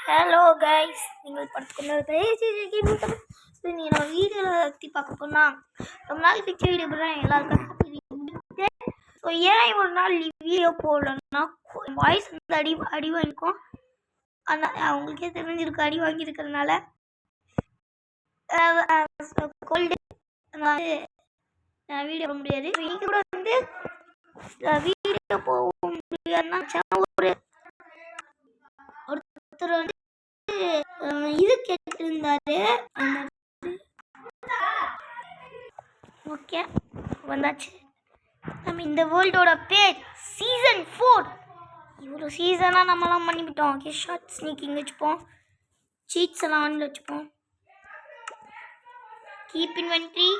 Hello guys, நீங்கள் பார்த்துக்கொண்டு நீங்கள் நம்ம வீடியோவில் பற்றி பார்க்க போனால் ரொம்ப நாள் பிடிச்ச வீடியோ போடுறேன். எல்லாருக்கும் ஸோ ஏன் ஒரு நாள் வீடியோ போடலன்னா வாய்ஸ் வந்து அடி வாங்கிக்கும். அதனால் அவங்களுக்கே தெரிஞ்சிருக்கு அடி வாங்கியிருக்கிறதுனால கோல்டு அதனால் வீடியோ போட முடியாது. இன்னைக்கு கூட வந்து வீடியோ போக முடியாதுன்னா ஒருத்தர் வந்து இது கேட்டிருந்தாரு. ஓகே, வந்தாச்சு. நம்ம இந்த வேர்ல்டோட பேர் சீசன் 4. இவ்வளோ சீசனாக நம்மலாம் பண்ணிவிட்டோம். ஓகே, ஷார்ட் ஸ்னீக்கிங் வச்சுப்போம், சீட்ஸ் எல்லாம் ஆன்ல வச்சுப்போம், கீப் இன்வென்ட்ரி.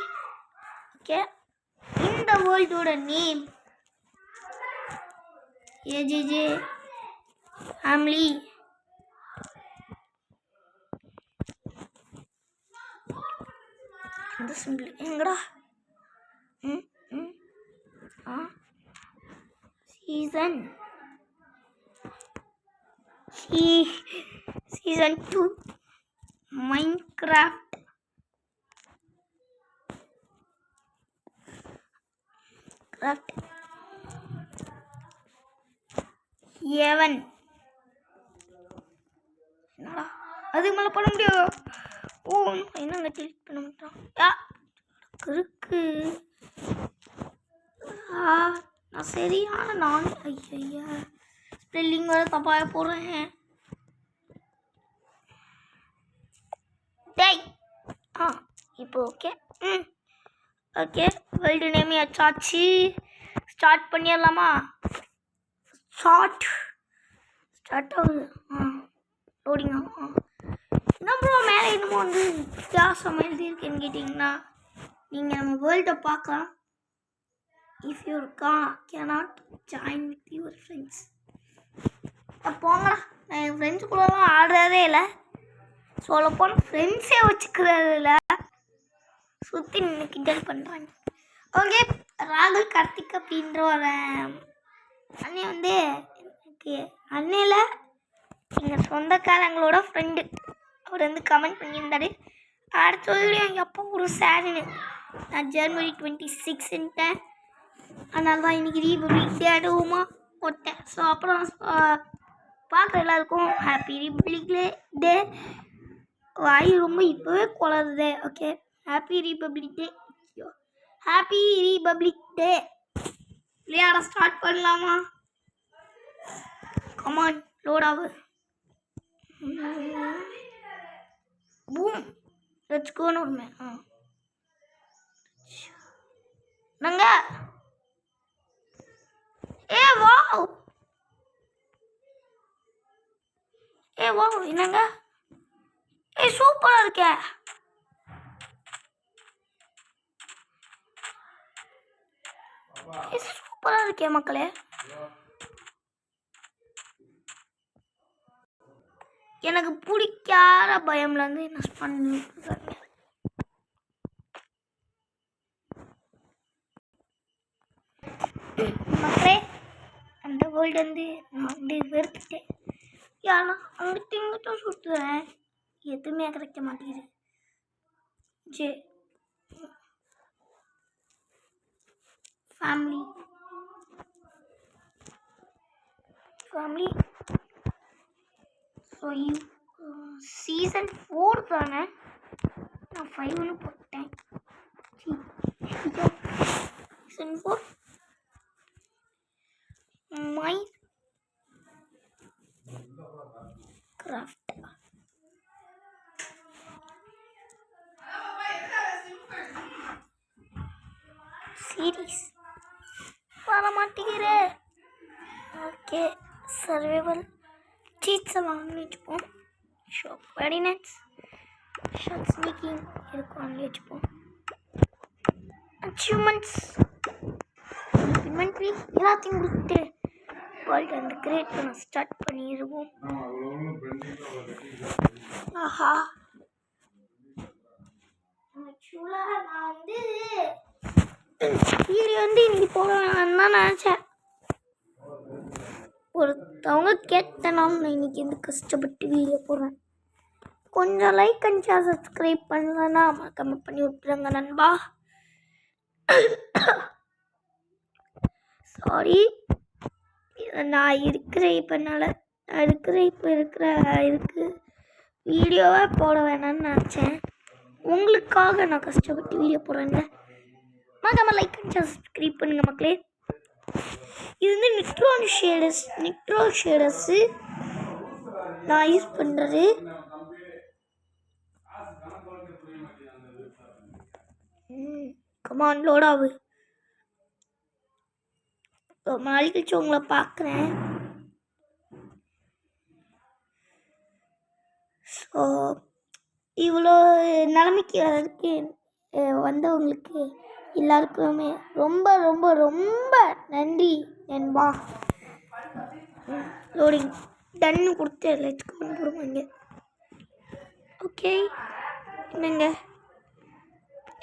ஓகே, இந்த வேர்ல்டோட நேம் ஏஜேஜே ஃபேமிலி. இந்த சிம்பிள் எங்கடா? Season 2 Minecraft. ஏவன் என்னடா அதுக்கு மேலே பண்ண முடியும்? ஓ, என்னங்க டெலிட் பண்ண மாட்டான் இருக்கு. நான் சரியான நான் ஐயா ஸ்பெல்லிங் வேறு தப்பாக போடுறேன். டேய் இப்போ ஓகே. ஓகே, வேர்ல்டு நேமே ஆச்சு. ஸ்டார்ட் பண்ணிடலாமா? ஸ்டார்ட் ஆகுது. லோடிங் ஆகும். என்ன ப்ரோ மேலே என்னமோ வந்து வித்தியாசம் எழுதியிருக்கேன்னு கேட்டிங்கன்னா, நீங்கள் நம்ம வேர்ல்டை பார்க்கலாம். If you cannot join with your friends. போங்கடா, நான் என் ஃப்ரெண்ட்ஸ் கூடலாம் ஆடுறதே இல்லை. சொல்லப்போனால் ஃப்ரெண்ட்ஸே வச்சுக்கிறது இல்லை, சுற்றி நின்று கிண்டல் பண்ணுறாங்க. ஓகே, ராகுல் கார்த்திக் அப்படின்ற ஒரு அண்ணன் வந்து எனக்கு அண்ணையில் எங்கள் சொந்தக்காரங்களோட ஃப்ரெண்டு. அவர் வந்து கமெண்ட் பண்ணியிருந்தாரு. அடுத்த வீடியோ எப்போ ஒரு சாருன்னு நான் ஜனவரி 26ன்ட்டேன். அதனால தான் இன்றைக்கி ரீபப்ளிக் டே அதுவுமா போட்டேன். ஸோ அப்புறம் பார்க்குற எல்லாருக்கும் ஹாப்பி ரிபப்ளிக் டே. வாய் ரொம்ப இப்போவே குளருது. ஓகே, ஹாப்பி ரிபப்ளிக் டே. ஹாப்பி ரிபப்ளிக் டே. விளையாட ஸ்டார்ட் பண்ணலாமா? கமான், லோட் ஆகு. பூம், லெட்ஸ் கோன்னு ஒன்று. நாங்க வாவ் என்னங்க சூப்பரா இருக்கே. சூப்பரா இருக்கே மக்களே. எனக்கு பிடிக்காத பயம்ல இருந்து என்ன பண்ணிருக்காங்க மக்களே. அந்த வேர்ல்டு வந்து நான் வந்து வெறுத்துட்டேன். ஏன்னா அங்கிட்ட இங்கிட்ட சுற்றுறேன், எதுவுமே கிடைக்க மாட்டேங்குது. சரி, ஃபேமிலி ஸோ சீசன் 4 தானே, நான் 5ன்னு போட்டேன். சீசன் 4 மைன்கிராஃப்ட் சீரீஸ் வர மாட்டேங்கிறே. ஓகே, சர்வைவல் சீட்ஸ் எல்லாம் வச்சுப்போம். ஷாப் ரெடினஸ், ஷார்ட் ஸ்னீக்கிங் இருக்கும் அங்கே வச்சுப்போம். அச்சீவ்மெண்ட்ஸ், இன்வென்ட்ரி எல்லாத்தையும் கொடுத்துட்டு வேர்ல்டு வந்து கிரியேட் பண்ண ஸ்டார்ட் பண்ணிடுவோம். ஆஹா, ஆக்சுவலாக நான் வந்து வீடியோ வந்து இன்னைக்கு போடுவேன் தான் நினச்சேன். ஒருத்தவங்க கேட்டனாலும் நான் இன்றைக்கி எந்த கஷ்டப்பட்டு வீடியோ போடுறேன். கொஞ்சம் லைக் அண்ட் ஷேர் சப்ஸ்கிரைப் பண்ணலன்னா மறக்காம பண்ணி விட்டுருங்க நண்பா. சாரி, நான் இருக்கிற இதுக்கு வீடியோவாக போட வேணாம்னு நினச்சேன். உங்களுக்காக நான் கஷ்டப்பட்டு வீடியோ போடுறேன்ல. மறக்காம லைக் அண்ட் ஷேர் சப்ஸ்கிரைப் பண்ணுங்கள் மக்களே. இது வந்து நிக்ரோ ஷேடர்ஸு நான் யூஸ் பண்ணுறது. கமான் லோட் ஆகு. ரொம்ப நாள் கழிச்சு உங்களை பார்க்குறேன். ஸோ இவ்வளோ நிலைமைக்கு வந்தவங்களுக்கு எல்லாருக்குமே ரொம்ப ரொம்ப ரொம்ப நன்றி நண்பா. லோடிங் டன்னு கொடுத்து லெட்ஸ் கொண்டு போடுவாங்க. ஓகே, என்னங்க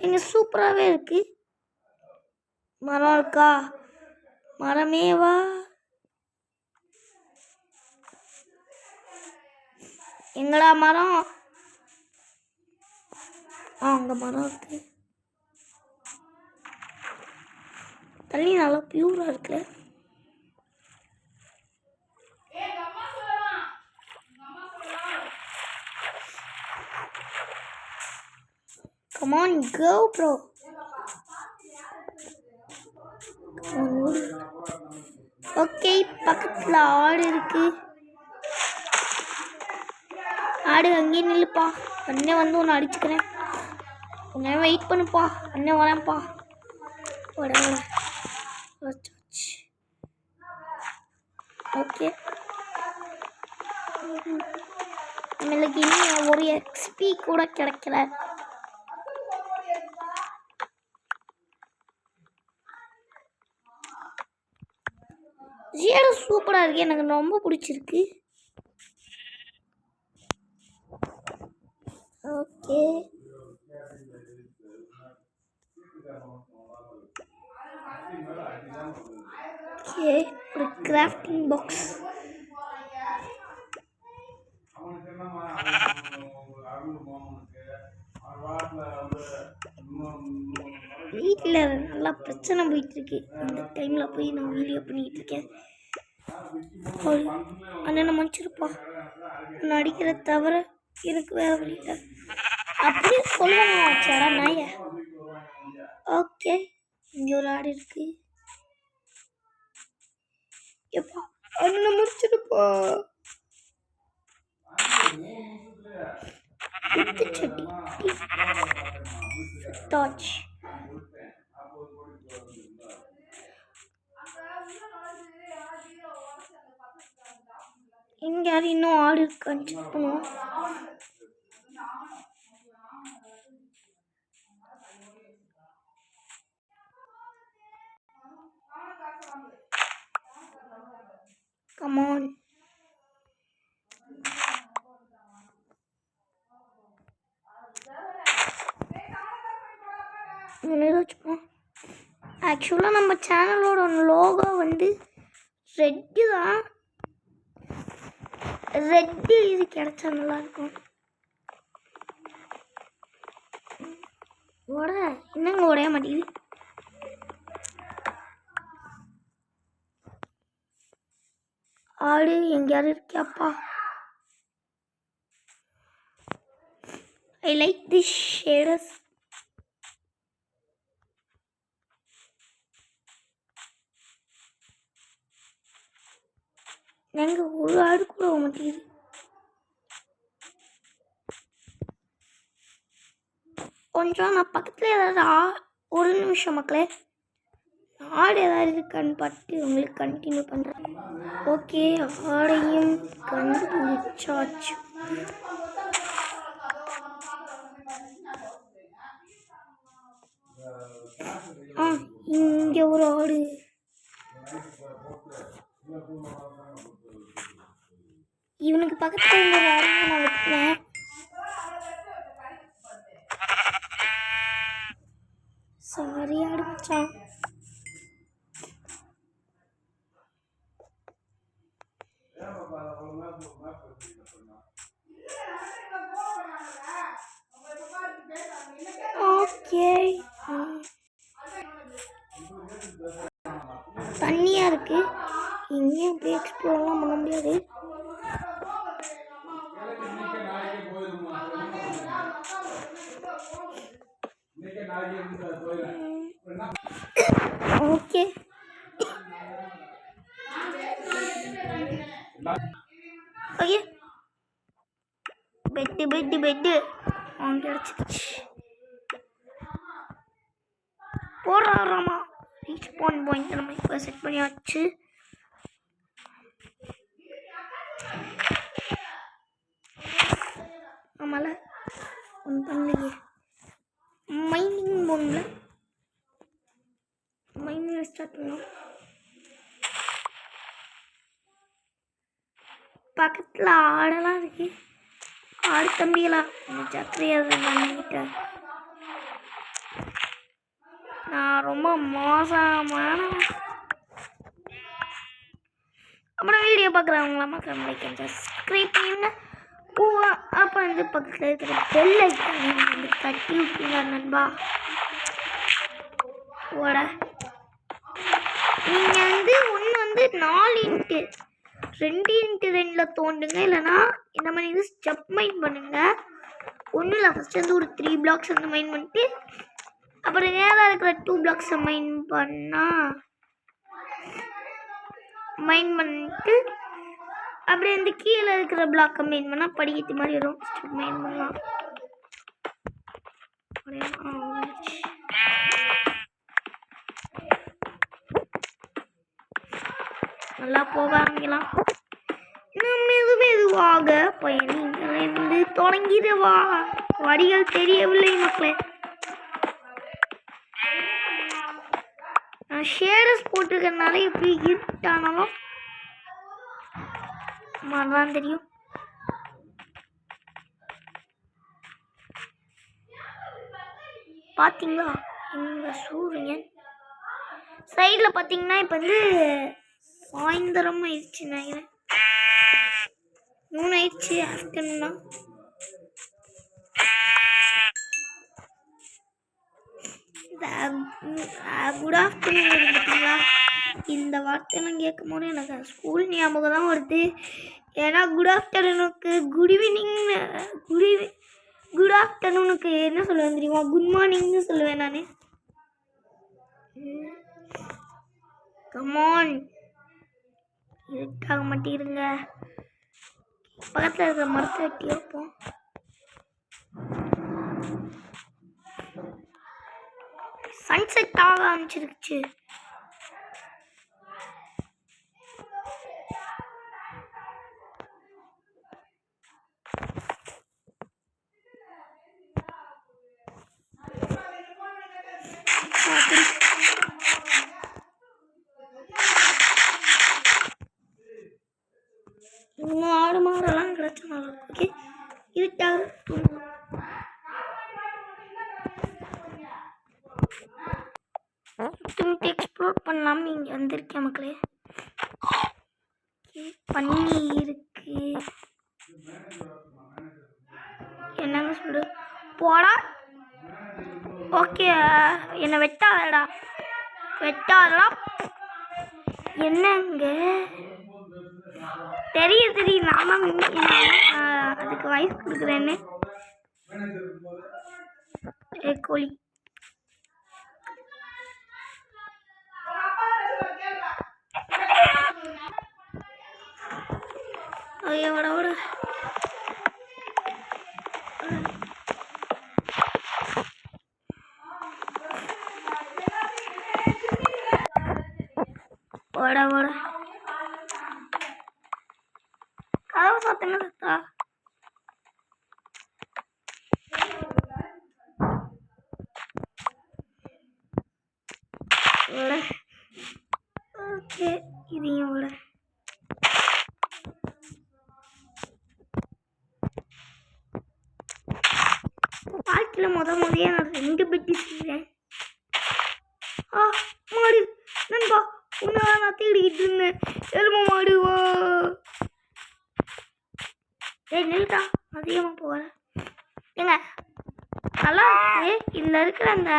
எங்க சூப்பராகவே இருக்குது. மரம் இருக்கா? மரமேவா? எங்கடா மரம்? அங்கே மரம் இருக்கு. தண்ணி நல்லா பியூராக இருக்குல்ல. Come on, go bro. Okay, பக்கத்தில் ஆடு இருக்கு. ஆடு அங்கேயே நில்லுப்பா. அண்ணன் வந்து ஒன்று அடிச்சுக்கிறேன். கொஞ்ச வெயிட் பண்ணுப்பா. அண்ணன் வரேன்ப்பா. ஓகே, நம்மளுக்கு இன்னும் ஒரு எக்ஸ்பி கூட கிடைக்கல. ஜியோ சூப்பராக இருக்கு, எனக்கு ரொம்ப பிடிச்சிருக்கு. ஓகே, ஓகே, ஒரு கிராஃப்டிங் பாக்ஸ். வீட்டில் நல்லா பிரச்சனை போயிட்டுருக்கு. இந்த டைமில் போய் நான் வீடியோ பண்ணிகிட்டு இருக்கேன். அண்ணனை மன்னிச்சிருப்பா, நான் அடிக்கிற தவிர எனக்கு வேற வழியில அப்படியே சொல்லுவாங்க நாய. ஓகே, இங்கே ஒரு ஆடு இருக்கு. எப்பா அண்ணனை முடிச்சிருப்பா. சட்டி டாச். இங்க யாரு இன்னும் ஆடு இருக்கான்னு செக் பண்ணுவோம். கமான், ஆக்சுவலாக நம்ம சேனலோட லோகோ வந்து ரெட்டு தான். ரெட்டு இது கிடைச்சா நல்லாயிருக்கும். என்னங்க உடைய மாட்டேங்குது. ஆடு எங்கேயாவது இருக்கியாப்பா? I like this shaders. நாங்க ஒரு ஆடு கூட மாட்டேங்குது. கொஞ்சம் நான் பக்கத்தில் ஏதாவது ஒரு நிமிஷம் மக்களே, ஆடு ஏதாவது இருக்கான்னு பார்த்து உங்களுக்கு கண்டினியூ பண்ணுறேன். ஓகே, ஆடையும் கண்டுபிடிச்சாச்சு. இங்கே ஒரு ஆடு. இவனுக்கு பக்கத்தில் இந்த ஆடு நான் வைக்கிறேன். சாரி ஆடு மச்சான். ஓகே, தண்ணியா இருக்கு. இங்கேயும் போய் எக்ஸ்ப்ளோர்லாம் பண்ண முடியாது. ஓகே, ஓகே, பெட்டு அவங்க கிடச்சிருச்சு. போடுறாராமா ரீச் பாயிண்ட் நம்ம இப்போ செட் பண்ணியாச்சு. ஆமால ஒன்று பண்ணலையே. மைனிங் போனில் மைனிங் ஸ்டார்ட் பண்ணோம். பக்கத்தில் ஆடெல்லாம் இருக்கு. ஆடு தம்பியெல்லாம் சக்கரையாக கிட்ட. நான் ரொம்ப மோசமான. அப்புறம் வீடியோ பார்க்குறவங்களாம் லைக் சப்ஸ்கிரைப் பண்ணுங்க. அப்புறம் வந்து பக்கத்தில் இருக்கிற பெல் ஐக்கான் வந்து தட்டி விட்டுங்க நண்பா. ஓட நீங்கள் வந்து ஒன்று வந்து 4x2x2 தோண்டுங்க. இல்லைனா இந்த மாதிரி இது ஸ்டெப் மைன் பண்ணுங்க. ஒன்றும் இல்லை, ஃபஸ்ட்டு வந்து ஒரு 3 பிளாக்ஸ் வந்து மைன் பண்ணிட்டு அப்புறம் நேராக இருக்கிற 2 பிளாக்ஸை மைன் பண்ணிட்டு அப்படியே வந்து கீழே இருக்கிற பிளாக்கை மைன் பண்ணால் படிக்கட்டு மாதிரி வரும். ஸ்டெப் மைன் பண்ணலாம். நல்லா போக ஆரம்பிக்கலாம். இன்னும் மெதுவாக பயணிகளிலிருந்து தொடங்கிடவா. வடிகள் தெரியவில்லை மக்களே. நான் ஷேடர்ஸ் போட்டிருக்கனால எப்படி இருட்டானாலும் மாதிரிதான் தெரியும். பார்த்தீங்களா இந்த சூரியன் சைடில் பார்த்தீங்கன்னா இப்போ வந்து சாயந்தரம் ஆயிடுச்சு நினைக்கிறேன். 3 ஆயிடுச்சு ஆஃப்டர்நூனா. குட் ஆஃப்டர்நூன் பார்த்தீங்களா. இந்த வார்த்தையெல்லாம் கேட்கும் போது எனக்கு ஸ்கூல் ஞாபகம் தான் வருது. ஏன்னா குட் ஆஃப்டர்நூனுக்கு குட் ஆஃப்டர்நூனுக்கு என்ன சொல்லுவேன் தெரியுமா? குட் மார்னிங்னு சொல்லுவேன் நான். கமான், இருட்டாக மாட்டேருங்க. பக்கத்தில் இருக்கிற மரத்தை வெட்டி வைப்போம். சன்செட் ஆக ஆரம்பிச்சிருச்சு. இன்னும் 6 மாதெல்லாம் கிடைச்ச நல்லா இருக்கும். ஓகே, இருட்டாக திரும்பி எக்ஸ்ப்ளோர் பண்ணலாம்னு இங்கே வந்திருக்கேன் மக்களே. பண்ணி இருக்கு. என்னங்க சொல்லு போடா. ஓகே, என்னை வெட்டாதடா. என்னங்க தெரியும் நாம அதுக்கு வயசு கொடுக்குறேன்னு. கோழி ஓட கதவு சாத்துங்க சத்தா. ஓகே, இதையும் விட வாழ்க்கையில் முதைய நான் 2 பெட்டி செய்வேன். மாடு நண்பா, உன்னதான் நான் தேடிக்கிட்டு இருந்தேன். எலும்பு மாடுவா. நில்லுடா அதிகமாக போகல ஏங்க நல்லா இருக்கு இதில் இருக்கிற அந்த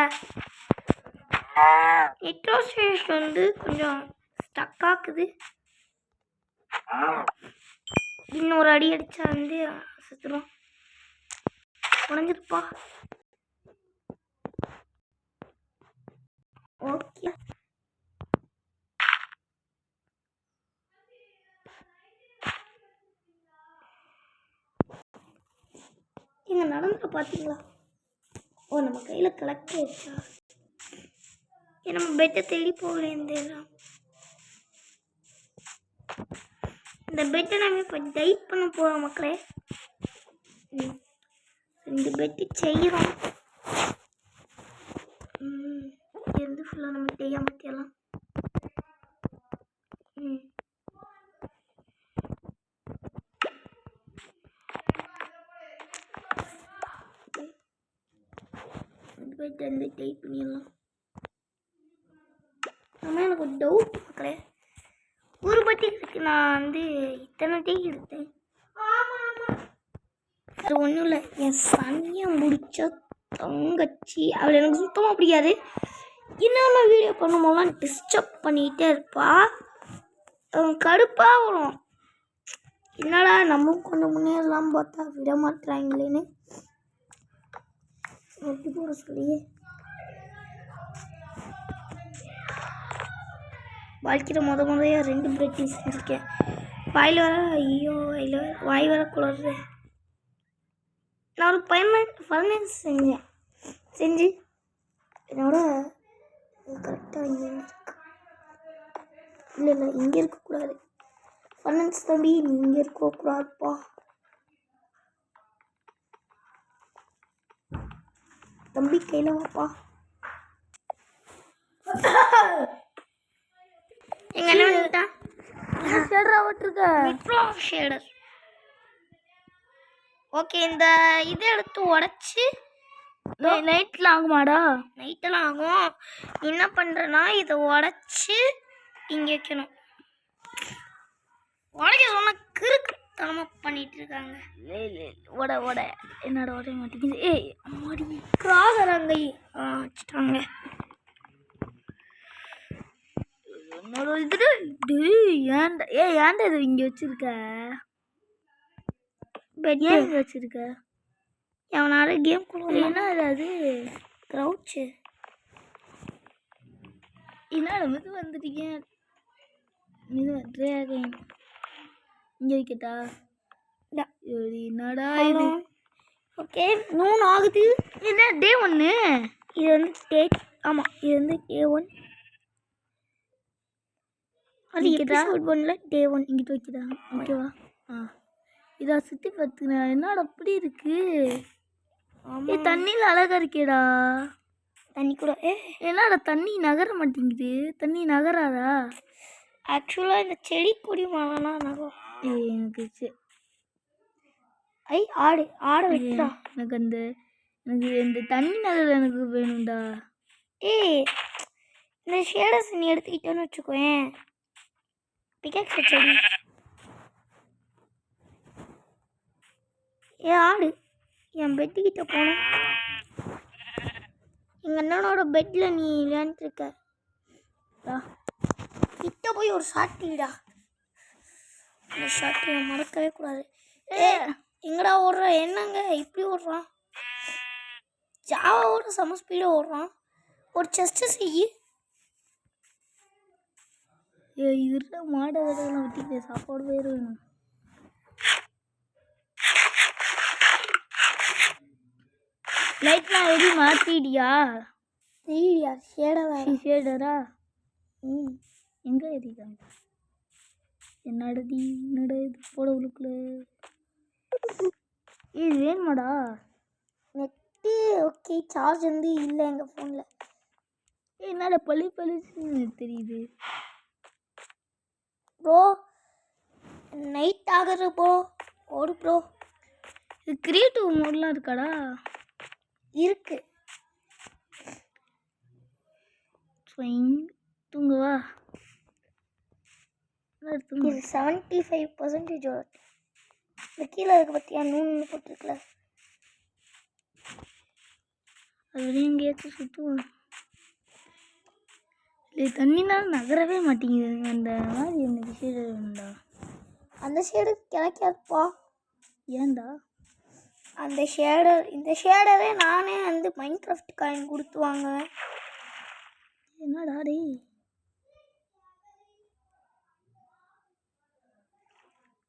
நெட்ரோஸ்டேஷ் வந்து கொஞ்சம் ஸ்டக் ஆக்குது இன்னொரு அடி அடித்தா வந்து சுற்றுறோம் உடஞ்சிருப்பா ஓகே இங்கே நடந்து பார்த்தீங்களா ஓ நம்ம கையில் கலெக்ட் ஆயிடுச்சா நம்ம பெட்டை தேடி போகலேருந்தேலாம் இந்த பெட்டை நம்ம இப்போ டைட் பண்ண போகிறோம் மக்களே இந்த பெட்டு செய்கிறோம் எந்த ஃபுல்லாக நம்ம செய்யாமத்தியெல்லாம் பெட் வந்து டைட் பண்ணிடலாம் ஆனால் எனக்கு ஒரு டவுட் மக்களே ஒரு பட்டிக்கு நான் வந்து இத்தனை டீ எடுத்தேன் அது ஒன்றும் இல்லை என் சனியை முடிச்ச தங்கச்சி அவள் எனக்கு சுத்தமாக பிடிக்காது என்னென்ன வீடியோ பண்ணும்போதெல்லாம் டிஸ்டர்ப் பண்ணிகிட்டே இருப்பா கடுப்பாக வரும் என்னடா நம்ம கொஞ்சம் முன்னேறலாம் பார்த்தா விட மாட்டுறாங்களேன்னு எப்படி போட சொல்லியே வாழ்க்கையில் முறையாக 2 பிரெட் செஞ்சுருக்கேன் வாயில் வர ஐயோ வாய் வர குளருது நான் ஒரு ஃபர்னஸ் செஞ்சு என்னோட கரெக்டாக இங்கே இருக்கு இல்லை இங்கே இருக்கக்கூடாது ஃபர்னஸ் தம்பி நீ இங்கே இருக்கக்கூடாதுப்பா தம்பி கையில் வாப்பா எங்க என்ன பண்ணிட்டா ஷேடரா விட்டுருக்க ஷேடர் ஓகே இந்த இதை எடுத்து உடச்சி நைட்டில் ஆகுமாடா நைட்டெல்லாம் ஆகும் என்ன பண்ணுறேன்னா இதை உடச்சி இங்கே வைக்கணும் உடைக்க சொன்ன கிறுக்கு தனமாக பண்ணிட்டு இருக்காங்க உட என்னோட உடைய மாட்டேங்குது ஏய் அம்மாடி கிராதராங்க வச்சுட்டாங்க என்னோட இது ஏன்டா ஏன்டா இது இங்கே வச்சிருக்க பெட் ஏன் இங்கே வச்சிருக்க எவனால கேம் குள்ள என்ன அது க்ரௌச்சு என்னடா இது வந்துட்டீங்க இது ட்ராகன் இங்கே வைக்கட்டா என்னடா இது ஓகே 3 ஆகுது என்ன டே 1 இது வந்து டேட் ஆமாம் இது வந்து டே 1 அது எபிசோட் 1ல டே 1 இங்கிட்டு வைக்கிறா ஓகேவா இதை சுற்றி பார்த்துக்கிறேன் என்னடா அப்படி இருக்கு தண்ணியில் அழகா இருக்கேடா தண்ணி கூட என்னடா தண்ணி நகர மாட்டேங்குது தண்ணி நகராதா ஆக்சுவலாக இந்த செடி கொடி மரம்லாம் நகரும் எனக்கு ஆடை வைக்கிறா எனக்கு இந்த தண்ணி நகர் எனக்கு வேணும்டா இந்த ஷேடர்ஸ் நீ எடுத்துக்கிட்டோன்னு வச்சுக்கோயேன் பிகாக்ஸ் செடி ஆடு என் பெட்டுக்கிட்ட போனோம் எங்கள் அண்ணனோட பெட்டில் நீ விளையாண்டுருக்க கிட்ட போய் ஒரு ஷாட்டிடா அந்த ஷாட்டை மறக்கவே கூடாது எங்கடா ஓடுறான் என்னங்க இப்படி ஓடுறான் ஜாவாவோட செம ஸ்பீடாக ஓடுறான் ஒரு செஸ்ட்டு செய்யி இருற மாடை விடலாம் விட்டு சாப்பாடு போயிடும் லைட்லாம் எதுவும் மாற்றிடியா ஷேடரா எங்கே எரிக்காங்க என்னடா இது போட உழுக்குல இது வேணுமாடா நெட்டு ஓகே சார்ஜ் வந்து இல்லை எங்கள் ஃபோனில் என்னடா பளிச்சுன்னு தெரியுது ப்ரோ நைட் ஆகுது ப்ரோ ஓடு ப்ரோ இது கிரியேட்டிவ் மோட்லாம் இருக்காடா இருக்கு தூங்குவா இது 75% இந்த கீழே இருக்க பற்றியா நூன்னு போட்டிருக்கல அது வரையும் எங்கேயாச்சும் சுற்றுவோம். இல்லை தண்ணினால நகரவே மாட்டேங்குதுங்க. அந்த மாதிரி எனக்கு ஷேடு வேணும்டா. அந்த ஷேடு கிடைக்காதுப்பா. ஏன்டா அந்த ஷேடர் இந்த ஷேடரே நானே வந்து மைன்கிராஃப்ட் காயின் கொடுத்து வாங்குவேன். என்னடா டேய்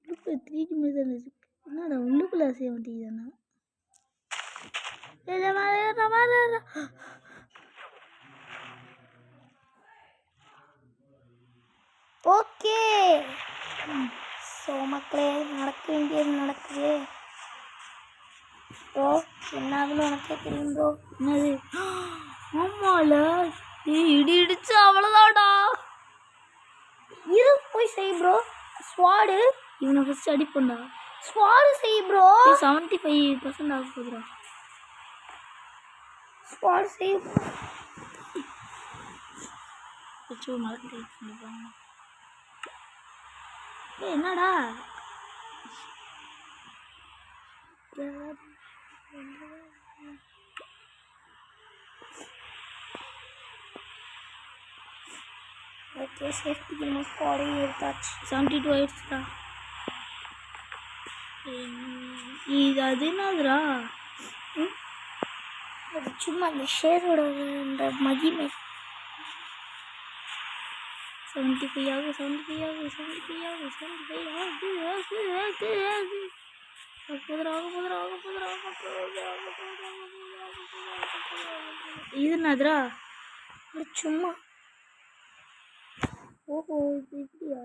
உள்ளுக்குள்ள 3D மாதிரி தான் இருக்கு. என்னடா உள்ளுக்குள்ள செய்ய மாட்டேங்குதுண்ணா. ஓகே ஸோ மக்களே நடக்க வேண்டியது நடக்குது ப்ரோ. என்னாகுன்னு உனக்கே தெரியும் ப்ரோ. என்னது ஆமால இடி இடிச்சு அவ்வளோதான்டா. இது போய் செய் ப்ரோ. ஸ்வாடு இவனை ஃபஸ்ட்டு அடிப்பண்டா. ஸ்வாடு செய் ப்ரோ. 75% ஆக போகுதுடா. ஸ்வாடு செய் என்னடா ஓகே சேஃப்டிக்கு நம்ம ஸ்குவாடே எடுத்தாச்சு. 72 ஆயிடுச்சுடா. இது அது என்னதுடா அது சும்மா அந்த ஷேரோட அந்த மகிமை. 75 ஆகுது 75 ஆகுது 75 ஆகுது 75 ஆகுது. இது என்னதுடா சும்மா. ஓஹோ இது இப்படியா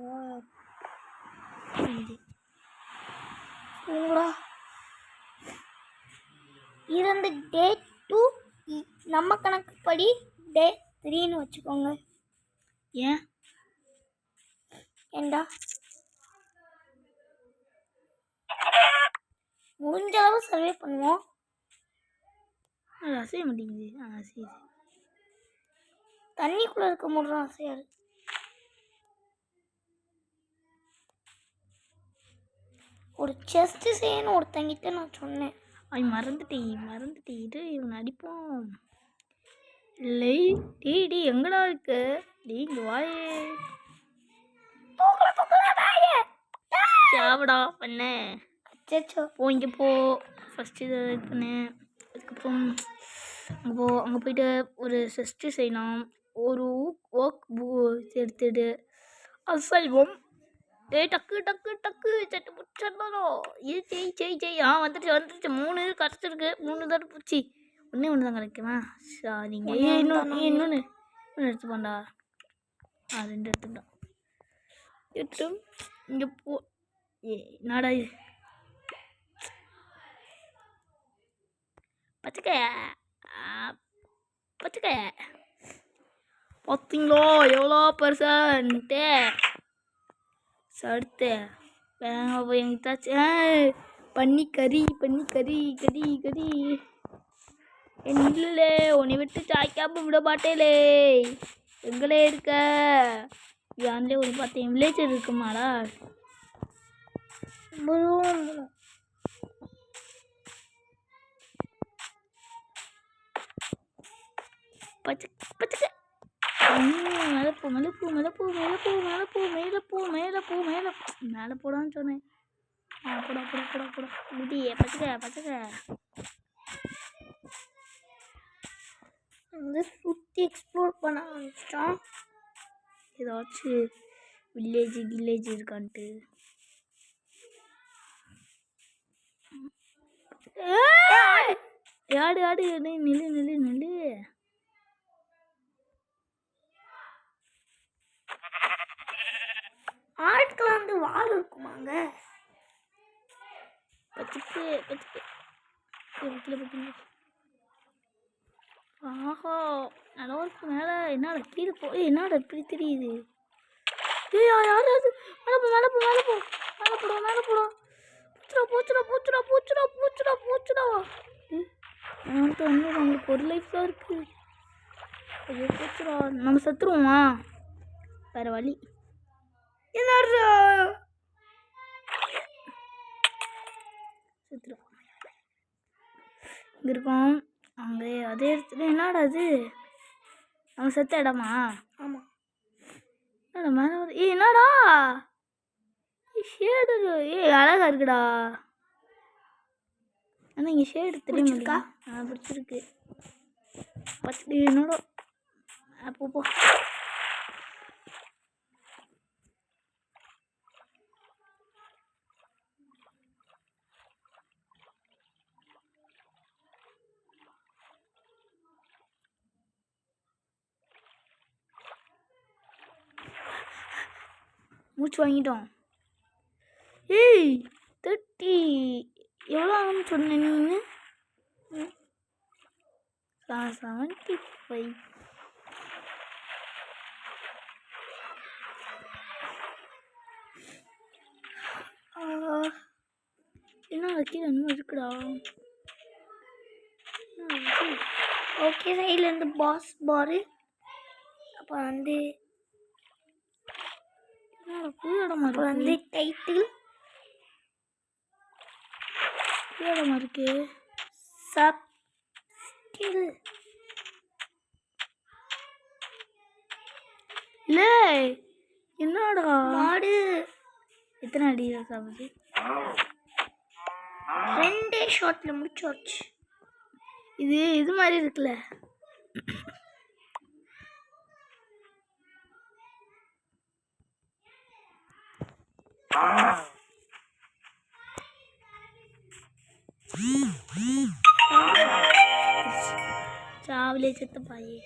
இருந்து டே 2 நம்ம கணக்குப்படி டே 3ன்னு வச்சுக்கோங்க. ஏண்டா முடிஞ்ச அளவு சர்வே பண்ணுவோம். அசைய மாட்டேங்குது. சரி தண்ணிக்குள்ளே இருக்க முடியும் அசையாது. ஒரு செஸ்ட்டு செய்யணும் ஒருத்தங்கிட்ட நான் சொன்னேன். மறந்துட்டேன் இது இவன் அடிப்போம். இல்லை டீ எங்கடா இருக்கு டீ இங்கே வாயே சாவடா பண்ண. அச்சோ போ இங்கே போ. ஃபஸ்ட்டு இதை இது பண்ணு. அதுக்கப்புறம் அங்கே போயிட்டு ஒரு செஸ்ட்டு செய்யணும். ஒரு ஓக் எடுத்துடு அது செய்வோம். டக்கு டக்கு டக்கு சட்டு பிடிச்சிடணும். இது செய் வந்துருச்சு 3 கிடச்சிருக்கு. 3 தான் பூச்சி ஒன்று தான் கிடைக்குமா? சரிங்க இன்னொன்று எடுத்துப்பாண்டா. 2 எடுத்துக்கிட்டான். எடுத்து இங்கே போ. என்னடா இது பச்சைக்காய பார்த்தீங்களோ எவ்வளோ பெருசான்ட்டு சடுத்து எங்கிட்டாச்சு. பண்ணி கறி இல்லை உன்னை விட்டு சாய்க்காம விட மாட்டேலே. எங்களே இருக்க யான்லே ஒன்று பார்த்தேன். வில்லேஜர் இருக்குமாடா பச்சை மேலே போடான்னு சொன்னேன். போட முடியே பச்சை வந்து சுற்றி எக்ஸ்ப்ளோர் பண்ண ஆரம்பிச்சிட்டோம். ஏதாச்சும் வில்லேஜ் இருக்கான்ட்டு. ஆடு நில்லு ஆட்கள் வந்து வால் இருக்குமாங்க. பச்சுக்கு ஆஹா அளவுக்கு மேலே என்னடா கீழே போய் என்னடா இப்படி தெரியுது. யாராவது மேலே போடும் பூச்சுடா. நம்மளுக்கு ஒரு லைஃப் தான் இருக்கு. ஐயோ பூச்சுடா நம்ம செத்துருவோமா? வேற வழி. சுற்றுலாம் இங்கே இருக்கோம். அங்கே அதே இடத்துல என்னடா அது அவங்க செத்த இடமா? ஆமாம். என்னடா மேலே என்னடா ஷேடு அழகா இருக்குடா. ஆனால் இங்கே ஷேடு தெரியுமாக்கா? பிடிச்சிருக்கு. பச்சை என்னோட போ மூச்சு வாங்கிட்டோம். ஏய் 30 எவ்வளோ ஆகும்னு சொன்னேன் நீ? 75. என்ன கீழே இன்னும் இருக்குடா. ஓகே, சைட்லேருந்து பாஸ் பாரு. அப்போ வந்து புது இடமா அப்புறம் வந்து டைட்டில் புது இடமா இருக்கு. சப் ஸ்டில் இல்லை என்னடா மாடு. எத்தனை அடி சாப்பிடுது? 2 ஷாட்டில் முடிச்சாச்சு. இது மாதிரி இருக்குல்ல. சாவிலே செத்த பாயே.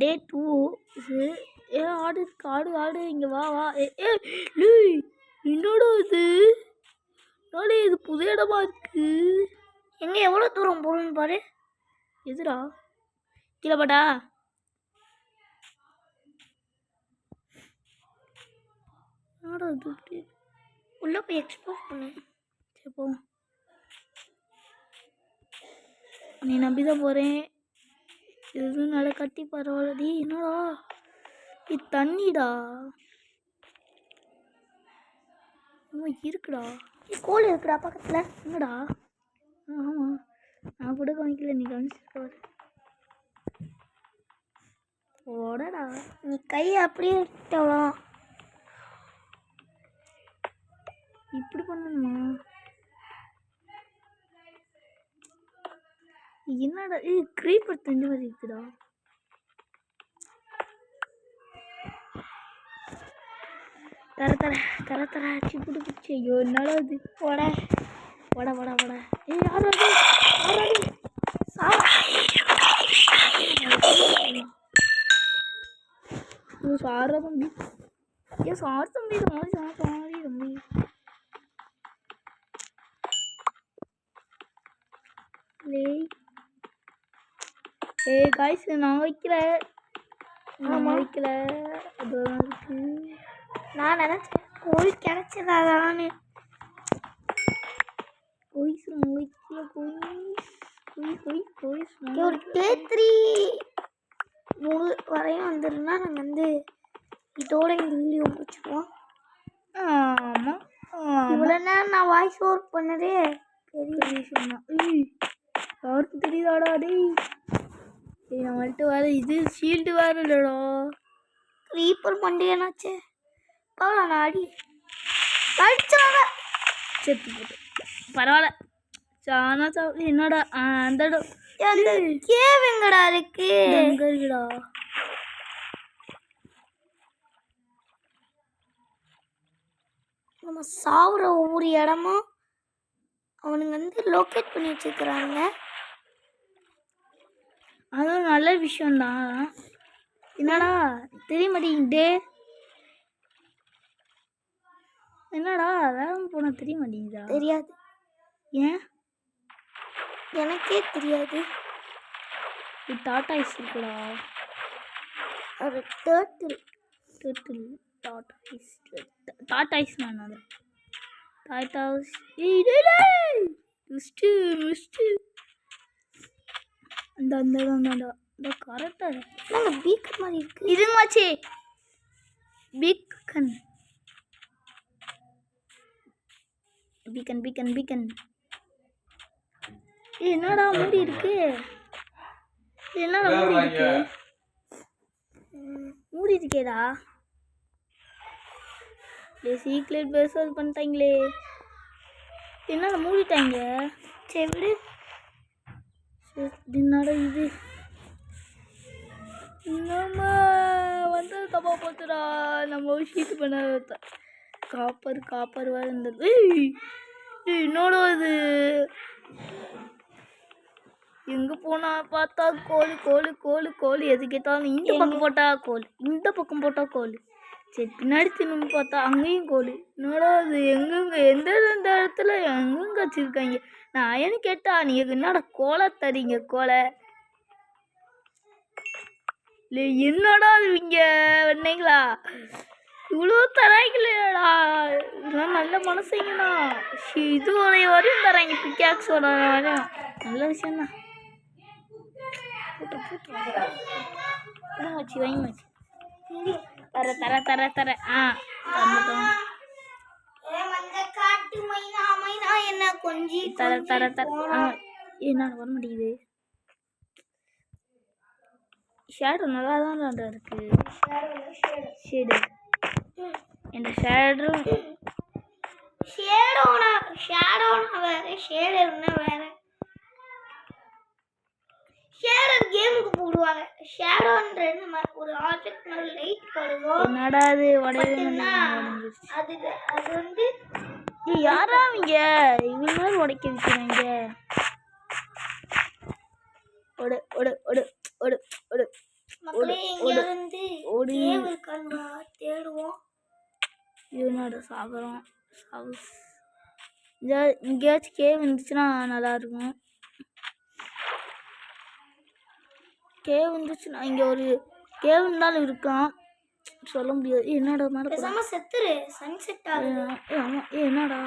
டே 2 ஆடு இருக்கு. ஆடு இங்கே வா என்னோட இது புது இடமா இருக்கு. எங்கே எவ்வளோ தூரம் போகணும்னு பாரு. எதுடா கீழே பாட்டா? என்னடா இது உள்ளே போய் எக்ஸ்போஸ் பண்ணு. சரி போ. நீ நம்பி தான் போகிறேன். எதுவும் நல்லா கட்டி பரவாயில்லடி. என்னடா இது தண்ணிடா. இருக்குடா. கோல் இருக்குடா பக்கத்தில். என்னடா? ஆமாம் நான் கூட கவனிக்கல. நீ கவனிச்சிருக்க. ஓடடா நீ கையை அப்படியே விட்டவளா? இப்படி பண்ணணுமா? என்னடா க்ரீப்பர் தண்ணி மாதிரி இருக்குடா. தர அடிச்சு பிடிச்சி. ஐயோ என்னடா இது? வட யாராவது சாரா தம்பி. சார் தம்பி தம்பி. காய்ஸ் நான் வைக்கல. அதுதான் இருக்கு. நான் நினச்சேன் கோல் கிடைச்சதாதான்னு. ஒரு டே 3 வரையும் வந்துருந்தா நாங்கள் வந்து இதோட இந்த வீடியோ முடிச்சுக்குவோம். ஆமாம் இவ்வளோ நேரம் நான் வாய்ஸ் ஓவர் பண்ணதே பெரிய விஷயம் தான். யாருக்கும் தெரியுதாடா? நம்மள்ட்ட வேறு இது ஷீல்டு வேறு இல்லைடா. க்ரீப்பர் பண்டிகைனாச்சே பரவாயில்ல. நான் அடிச்சாங்க செத்து போட்டு பரவாயில்ல. சானா என்னடா அந்த இடம் கேவெங்கடா இருக்கு. எங்க இருக்குடா? நம்ம சாவுற ஒவ்வொரு இடமும் அவனுங்க வந்து லொக்கேட் பண்ணி வச்சுக்கிறாங்க. அதுவும் நல்ல விஷயம்தான். என்னடா தெரிய மாட்டேங்குது. என்னடா வேகம் போனால் தெரிய மாட்டேங்குதா? தெரியாது. ஏன் எனக்கே தெரியாது. டாட்டா ஐஸ் இருக்குடா. ஒரு டேர்ட்டில் டாட்டா ஐஸ் நான் அது டாட்டா மிஸ்ட்டு அந்த கரெக்டாக நாங்கள் பீக்கன் மாதிரி இருக்கு. இதுமாச்சு பீக்கன் பீக்கன் பீக்கன் பீக்கன். என்னடா மூடி இருக்கு? என்னடா மூடி இருக்கு? மூடி இருக்கேடா. சீக்ரெட் பேசல் பண்ணிட்டாங்களே. என்னடா மூடிட்டாங்க? சரி விடு. என்னடா இது? நம்ம வந்து தப்பா போச்சுடா. நம்ம ஷீட் பண்ண காப்பர் வேறு இருந்தது. என்னோட இது எங்கே போனா பார்த்தா கோழி கோழி கோழி கோழி. எது கேட்டாலும் இந்த பக்கம் போட்டால் கோழி, இந்த பக்கம் போட்டால் கோழி. சரி பின்னாடி திரும்பி பார்த்தா அங்கேயும் கோழி. என்னோட அது எங்கெங்க எந்த இடத்துல எங்கெங்க வச்சுருக்காங்க? நான் ஏன்னு கேட்டா நீங்கள் என்னடா கோலை தரீங்க? கோலை இல்லை என்னடா அது இங்கே வந்தீங்களா? இவ்வளோ தராங்களேடா. இதெல்லாம் நல்ல மனசுங்கண்ணா. இது வரையும் தராங்க. பிக்காக்ஸோட வரையும் நல்ல விஷயம்தான். வச்சு வாங்கி வச்சு தர தர தர தர. என்ன கொஞ்சி தர தர தர. என்னடா வர மாட்டேங்குது? ஷேடோ நல்லா தான் இருக்கு. ஷேடு இந்த ஷேடோனா வேற, ஷேடர்னா வேற. ஷேடர் கேமுக்கு போடுவாங்க. ஷேடோன்றது ஒரு ஆப்ஜெக்ட் மேல லைட் படுவோம். என்னடா அது உடையுது? அது வந்து யாரா இங்க இவங்க மேல உடைக்க வைக்கிறாங்க? ஒடு ஒடு ஒடு ஒடு ஒடு. மக்களே இங்க வந்து கேவ் இருக்கான்னு தேடுவோம். இவனோட சாகுறோம். இங்கேயாச்சும் கேவ் இருந்துச்சுன்னா நல்லா இருக்கும். கேவ் இருந்துச்சுன்னா இங்கே ஒரு கேவ் இருந்தாலும் இருக்கலாம், சொல்ல முடியாது. என்னடா மேடம் செத்துரு சன்செட் ஆகுது. ஆமாம். என்னடா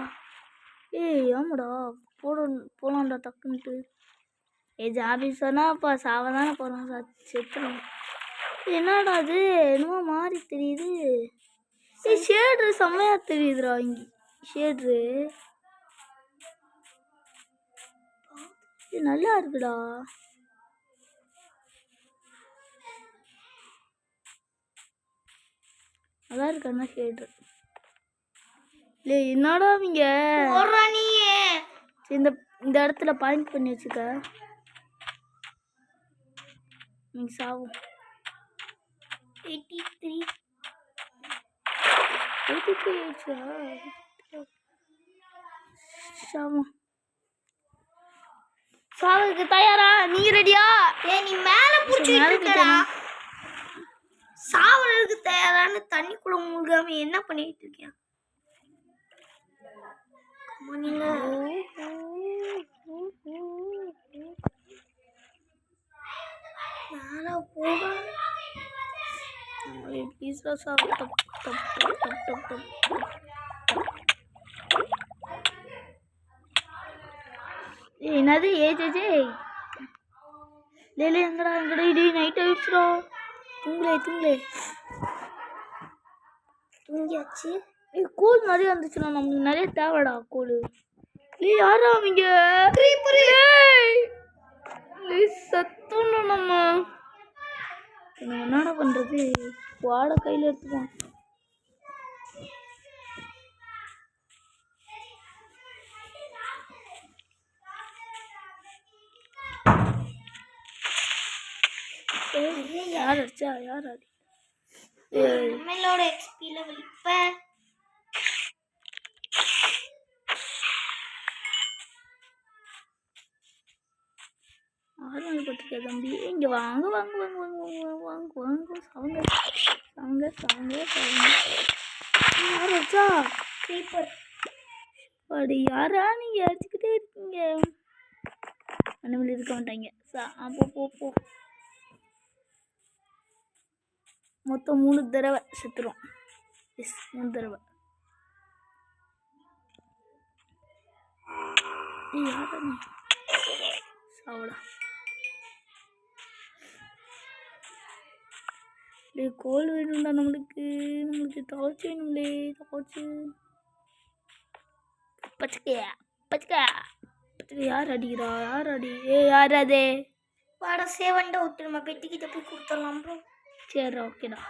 ஆமாடா போகலாம்டா டக்குன்ட்டு. ஜாபி சொன்னா அப்போ சாவதானே போகிறோம். செத்துருவோம். என்னடா அது என்னமோ மாதிரி தெரியுது. ஷேட்ரு செம்மையா தெரியுதுடா. இங்கே ஷேட்ரு நல்லா இருக்குடா. நல்லா இருக்கா ஷேட்ரு? இல்லை என்னடா இங்க இந்த இடத்துல பாயிண்ட் பண்ணி வச்சுக்க. நீ சாவும். 83 ஆயிடுச்சா? சாவும். சாவுக்கு தயாரா? நீங்க ரெடியா? நீ மேல புடிச்சிட்டு இருக்கடா. சாவறதுக்கு தயாரான்னு தண்ணிக்குள்ள மூழ்காம என்ன பண்ணிட்டு இருக்கியா? நீங்க மேல போக என்னது? ஏஜே லேலே எங்கடா இடி நைட் ஆயிடுச்சுடா. தூங்கியாச்சு. கூழ் நிறைய வந்துச்சுண்ணா. நம்மளுக்கு நிறைய தேவைடா கூழ். யாரா அவங்க? சத்தணும். நம்ம என்னடா பண்றது? வாட கையில எடுத்துப்போம். யார் அடிச்சா? யார் அடி? நம்மளோட எக்ஸ்பி லெவல் இப்ப பட்டிருக்க தம்பி. இங்க வாங்க வாங்க வாங்க வாங்க வாங்க வாங்க வாங்க. சவுங்க சவுங்க சவுங்க சவுங்க. யார் அடிச்சா? creeper. அப்படி யாரா நீங்க அடிச்சுக்கிட்டே இருக்கீங்க? அனிமல் இருக்க மாட்டாங்க. போ மொத்தம் 3 தடவை செத்துரும். 3 தடவை. யாரா நீ? சாவடா. கோல் வேணும்டா நம்மளுக்கு டார்ச் வேணும்லே. டார்ச் பச்சைக்கையா பச்சைக்கையா பச்சைக்கை யார் அடிக்கிறா யார் அடி யார் அது வாடா சேவண்டா விட்டு நம்ம பெட்டிக்கிட்ட போய் கொடுத்துடலாம் ப்ரோ. சரி ஓகேடா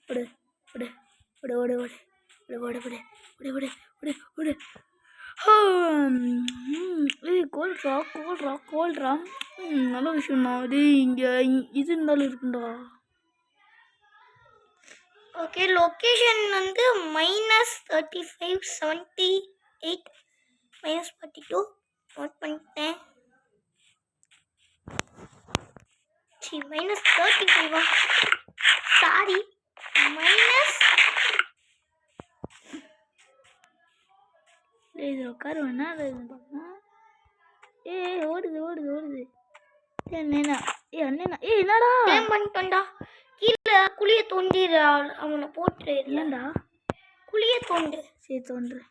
விடு விடு விடு விடு விடு விடு விடு விடு விடு விடு விடு விடு கோல்ட்ரா நல்ல விஷயம்ண்ணா இது இங்கே இது இருந்தாலும் இருக்குண்டா. ஓகே லொக்கேஷன் வந்து -35 78 -42 நோட் பண்ணிட்டேன். -35 சாரி இது உட்காரு வேணா பார்க்கலாம். ஓடுது ஓடுது ஓடுது அண்ணேண்ணா அண்ணேண்ணா என்னடா பண்ணிட்டோம்டா. கீழே குழிய தோண்டிடு அவனை போட்டு இல்லைண்டா குழிய தோண்டு. சரி தோன்றேன்.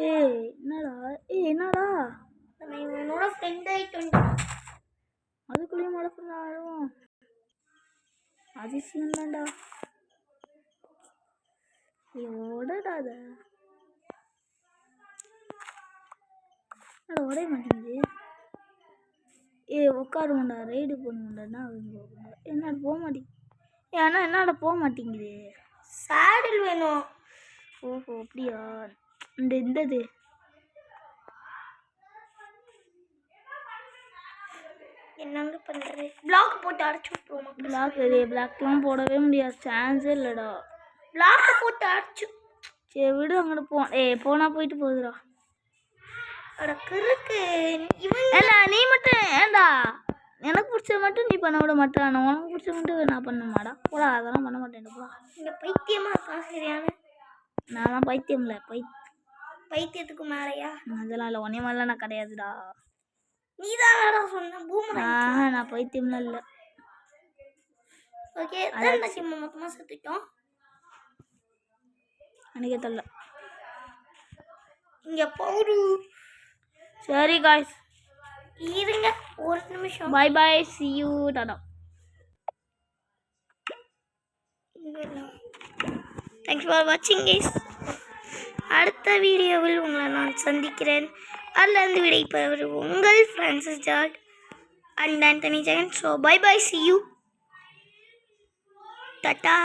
என்னடா என்னடா நம்ம இவனோட ஃப்ரெண்ட் ஆயிட்டோம்டா. அதுக்குள்ளேயும் மழப்படும் அதிசயம் தான்டா. ஓடடாத உடைய மாட்டேங்குது. உட்காருவோண்டா ரைடு பண்ணுவோண்டா. என்னடா போக மாட்டேங்குது. ஏன்னா என்னடா போக மாட்டேங்குது. சாடில் வேணும். ஓஹோ அப்படியா இந்தது என்னங்க பண்ணுறது பிளாக் போட்டு அடைச்சி விட்ருவோம். பிளாக்லாம் போடவே முடியாது சான்ஸே இல்லைடா. பிளாக் போட்டு அடைச்சி சரி விடு அங்கிட்டு போனால் போயிட்டு போகுதுடா. கிறுக்கு ஏண்டா நீ மட்டும் ஏண்டா எனக்கு பிடிச்ச மட்டும் நீ பண்ண விட மாட்டேன். உனக்கு பிடிச்ச மட்டும் நான் பண்ண மாடா போடா அதெல்லாம் பண்ண மாட்டேன். போடா இந்த பைத்தியமாக இருக்கான் சரியான. நான்லாம் பைத்தியம் இல்லை பைத்தியத்துக்கு மேலையா? அதெல்லாம் இல்லை ஒன்னே மாதிரிலாம் நான் கிடையாதுடா. நீ தானடா சொன்ன பூமரா. நான் பைத்தியம்லாம் இல்லை. ஓகே அதான் சிம்ம மொத்தமாக செத்துட்டோம். எனக்கே தெரியல இங்கே பவுரு. சரி காய்ஸ் இருங்க ஒரு நிமிஷம். Bye bye see you tata. Thanks for வாட்சிங் கைஸ். அடுத்த வீடியோவில் உங்களை நான் சந்திக்கிறேன். அதிலிருந்து விடைபெறுவது உங்கள் Francis George and Antony Jagan. So bye bye see you tata.